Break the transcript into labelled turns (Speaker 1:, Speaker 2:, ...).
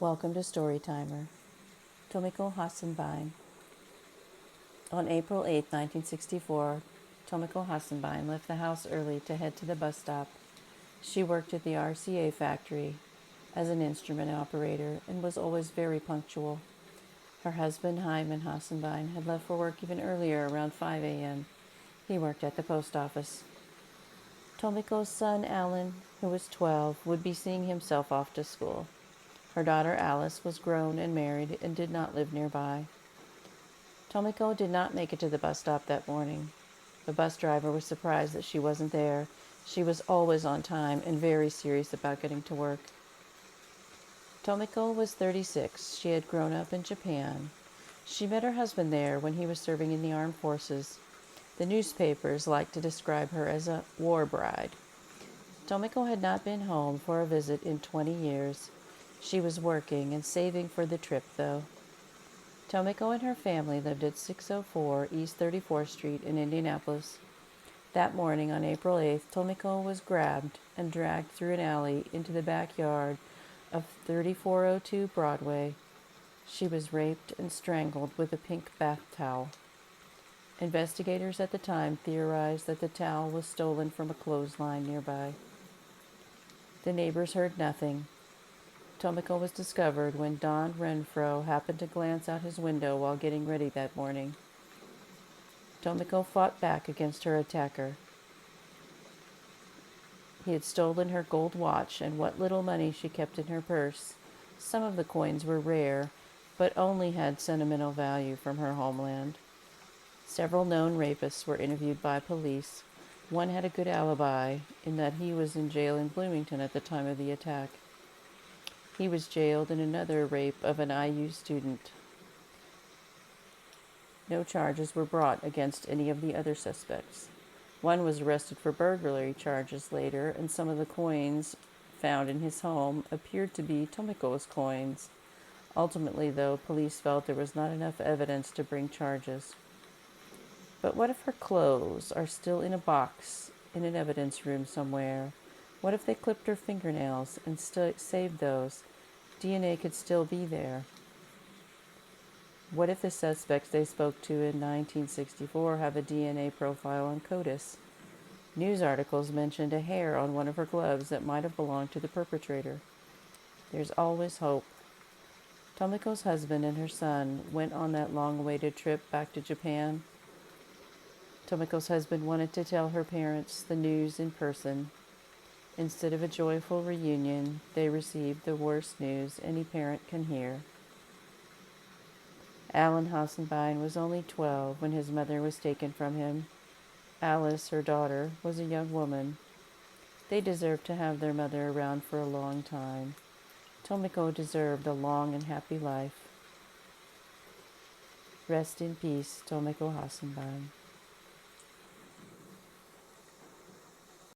Speaker 1: Welcome to Storytimer. Tomiko Hassenbein. On April 8, 1964, Tomiko Hassenbein left the house early to head to the bus stop. She worked at the RCA factory as an instrument operator and was always very punctual. Her husband, Hyman Hassenbein, had left for work even earlier, around 5 a.m. He worked at the post office. Tomiko's son, Alan, who was 12, would be seeing himself off to school. Her daughter Alice was grown and married and did not live nearby. Tomiko did not make it to the bus stop that morning. The bus driver was surprised that she wasn't there. She was always on time and very serious about getting to work. Tomiko was 36. She had grown up in Japan. She met her husband there when he was serving in the armed forces. The newspapers liked to describe her as a war bride. Tomiko had not been home for a visit in 20 years. She was working and saving for the trip, though. Tomiko and her family lived at 604 East 34th Street in Indianapolis. That morning on April 8th, Tomiko was grabbed and dragged through an alley into the backyard of 3402 Broadway. She was raped and strangled with a pink bath towel. Investigators at the time theorized that the towel was stolen from a clothesline nearby. The neighbors heard nothing. Tomiko was discovered when Don Renfro happened to glance out his window while getting ready that morning. Tomiko fought back against her attacker. He had stolen her gold watch and what little money she kept in her purse. Some of the coins were rare, but only had sentimental value from her homeland. Several known rapists were interviewed by police. One had a good alibi in that he was in jail in Bloomington at the time of the attack. He was jailed in another rape of an IU student. No charges were brought against any of the other suspects. One was arrested for burglary charges later, and some of the coins found in his home appeared to be Tomiko's coins. Ultimately, though, police felt there was not enough evidence to bring charges. But what if her clothes are still in a box in an evidence room somewhere? What if they clipped her fingernails and saved those? DNA could still be there. What if the suspects they spoke to in 1964 have a DNA profile on CODIS? News articles mentioned a hair on one of her gloves that might have belonged to the perpetrator. There's always hope. Tomiko's husband and her son went on that long-awaited trip back to Japan. Tomiko's husband wanted to tell her parents the news in person. Instead of a joyful reunion, they received the worst news any parent can hear. Alan Hassenbein was only 12 when his mother was taken from him. Alice, her daughter, was a young woman. They deserved to have their mother around for a long time. Tomiko deserved a long and happy life. Rest in peace, Tomiko Hassenbein.